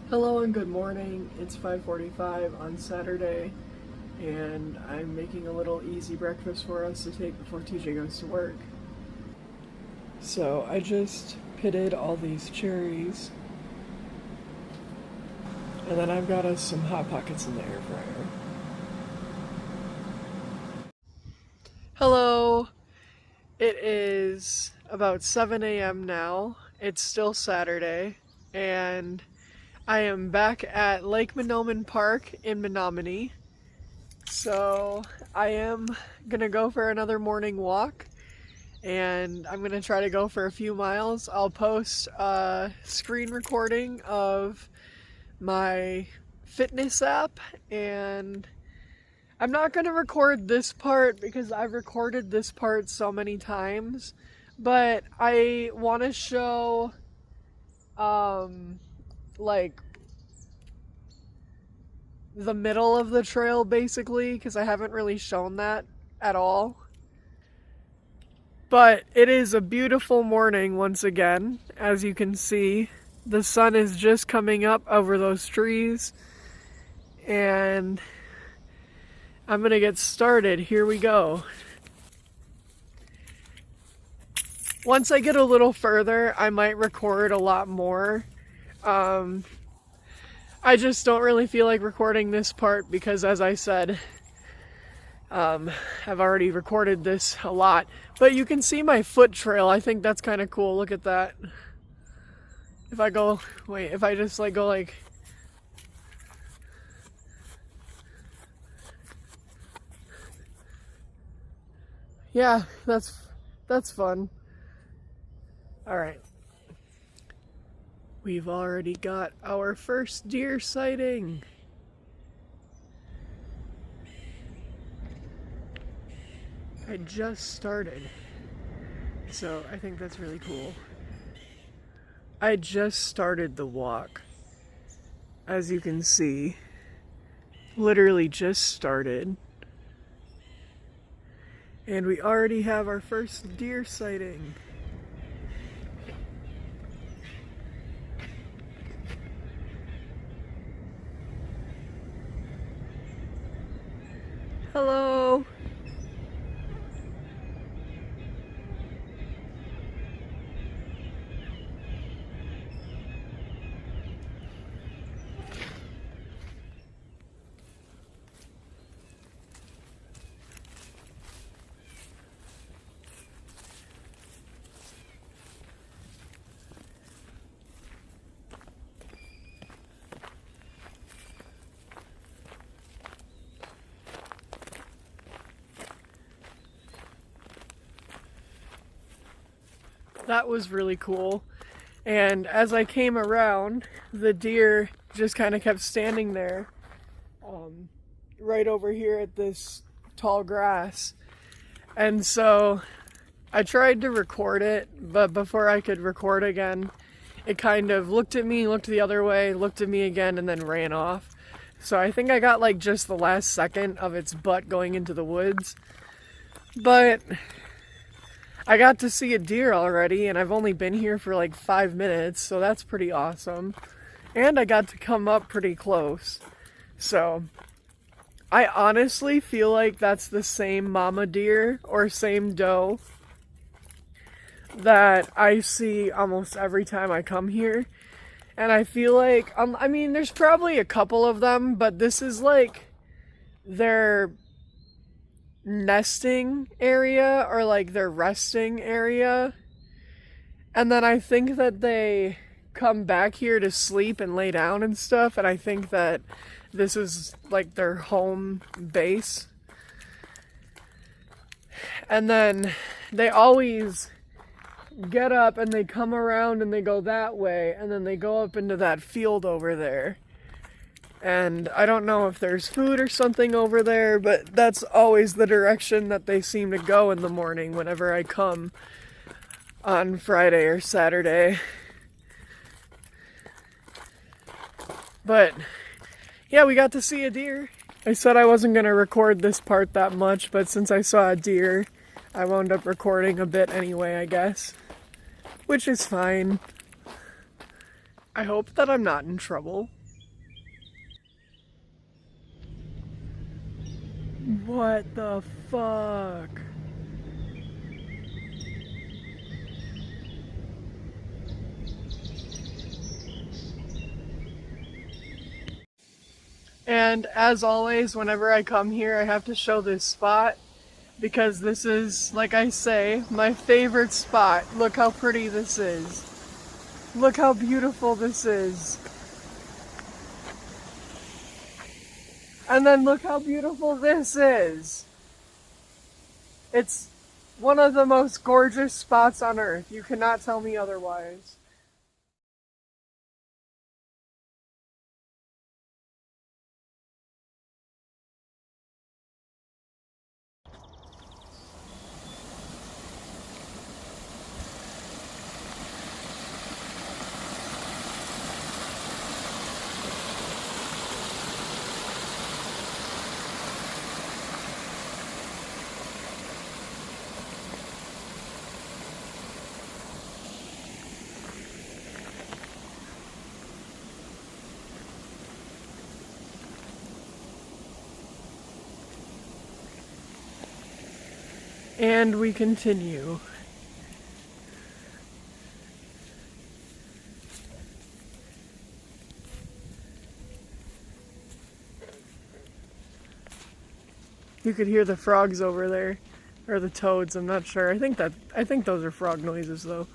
Hello and good morning. It's 5:45 on Saturday, and I'm making a little easy breakfast for us to take before TJ goes to work. So I just pitted all these cherries, and then I've got us some Hot Pockets in the air fryer. Hello! It is about 7 a.m. now. It's still Saturday, and I am back at Lake Menomin Park in Menominee. So I am gonna go for another morning walk, and I'm gonna try to go for a few miles. I'll post a screen recording of my fitness app, and I'm not gonna record this part because I've recorded this part so many times, but I want to show like the middle of the trail basically, because I haven't really shown that at all. But it is a beautiful morning once again. As you can see, the sun is just coming up over those trees, and I'm gonna get started. Here we go. Once I get a little further, I might record a lot more. I just don't really feel like recording this part because, as I said, I've already recorded this a lot. But you can see my foot trail. I think that's kind of cool. Look at that. If I go, wait, if I just like go like, yeah, that's fun. All right. We've already got our first deer sighting. I just started, so I think that's really cool. I just started the walk, as you can see. Literally just started. And we already have our first deer sighting. Hello! That was really cool. And as I came around, the deer just kind of kept standing there, right over here at this tall grass. And so I tried to record it, but before I could record again, it kind of looked at me, looked the other way, looked at me again, and then ran off. So I think I got like just the last second of its butt going into the woods. But I got to see a deer already, and I've only been here for like 5 minutes, so that's pretty awesome. And I got to come up pretty close. So I honestly feel like that's the same mama deer or same doe that I see almost every time I come here. And I feel like, I mean, there's probably a couple of them, but this is like their nesting area or like their resting area. And then I think that they come back here to sleep and lay down and stuff, and I think that this is like their home base. And then they always get up and they come around and they go that way, and then they go up into that field over there. And I don't know if there's food or something over there, but that's always the direction that they seem to go in the morning whenever I come on Friday or Saturday. But yeah, we got to see a deer. I said I wasn't going to record this part that much, but since I saw a deer, I wound up recording a bit anyway, I guess. Which is fine. I hope that I'm not in trouble. What the fuck? And as always, whenever I come here, I have to show this spot because this is, like I say, my favorite spot. Look how pretty this is. Look how beautiful this is. And then look how beautiful this is. It's one of the most gorgeous spots on earth. You cannot tell me otherwise. And we continue. You could hear the frogs over there, or the toads, I'm not sure. I think those are frog noises though.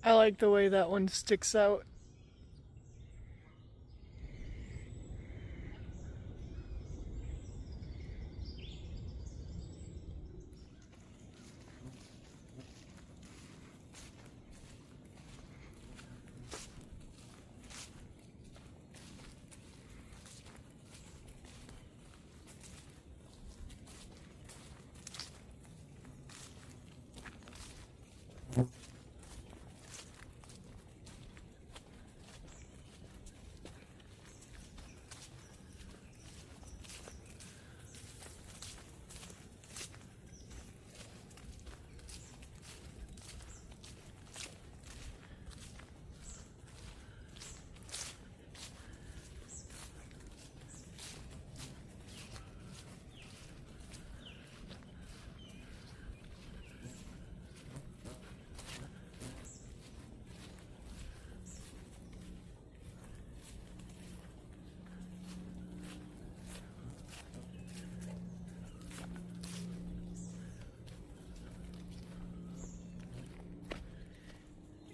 I like the way that one sticks out.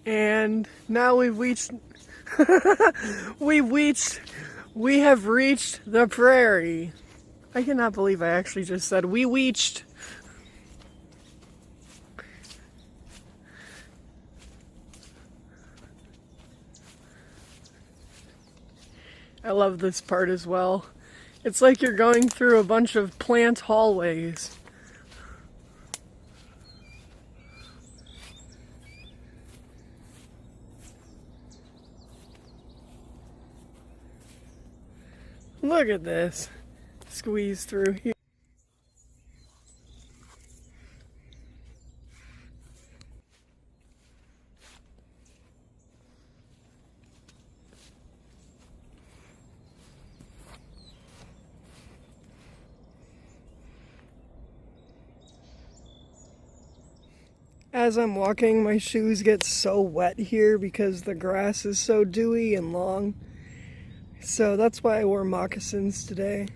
And now we have reached the prairie. I cannot believe I actually just said we reached. I love this part as well. It's like you're going through a bunch of plant hallways. Look at this. Squeeze through here. As I'm walking, my shoes get so wet here because the grass is so dewy and long. So that's why I wore moccasins today.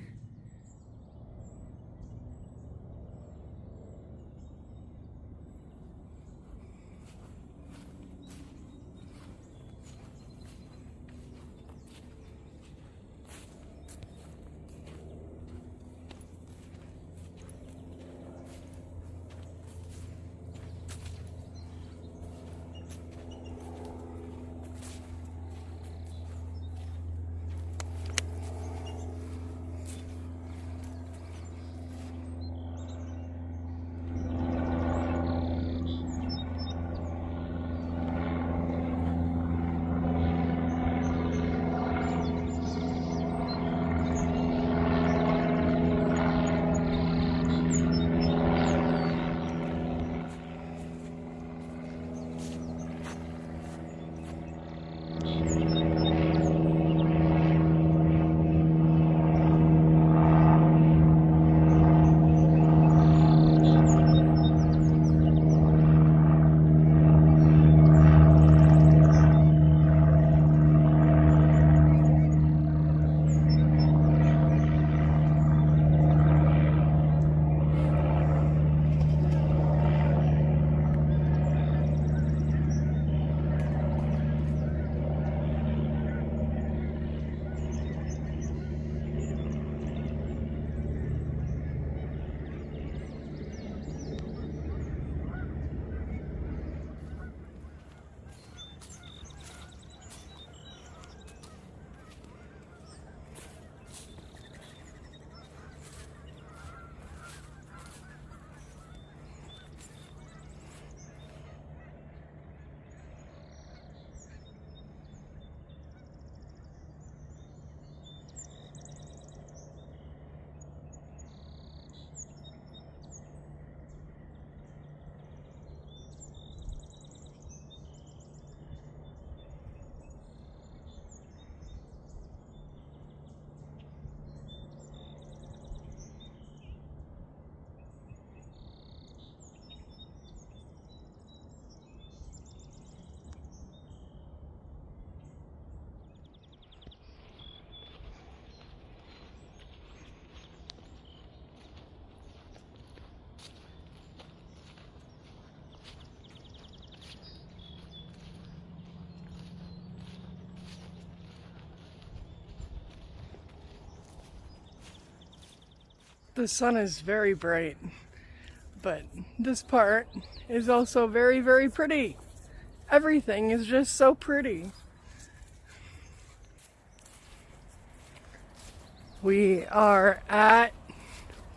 The sun is very bright, but this part is also very, very pretty. Everything is just so pretty. We are at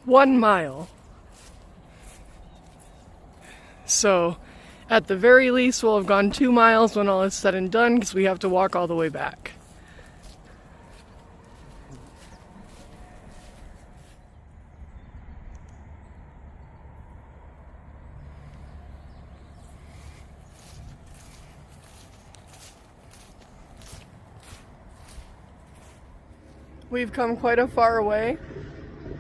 1 mile. So at the very least we'll have gone 2 miles when all is said and done, because we have to walk all the way back. We've come quite a far way,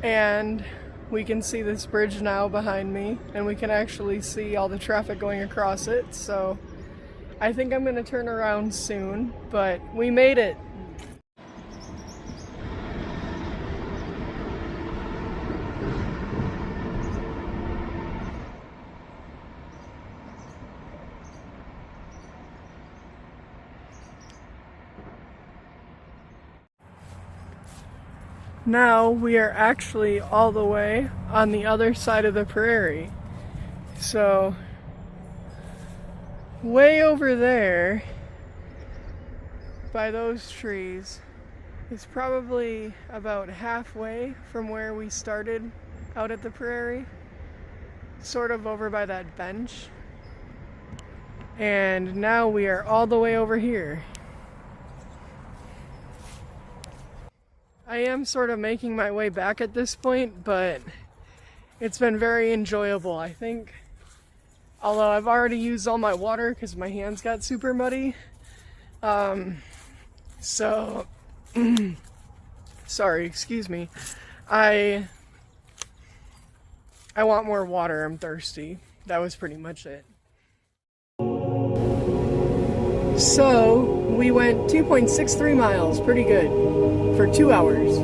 and we can see this bridge now behind me, and we can actually see all the traffic going across it, so I think I'm going to turn around soon, but we made it. Now we are actually all the way on the other side of the prairie. So way over there by those trees is probably about halfway from where we started out at the prairie, sort of over by that bench. And now we are all the way over here. I am sort of making my way back at this point, but it's been very enjoyable, I think. Although I've already used all my water because my hands got super muddy. So, sorry, excuse me. I want more water, I'm thirsty. That was pretty much it. So, we went 2.63 miles, pretty good, for 2 hours.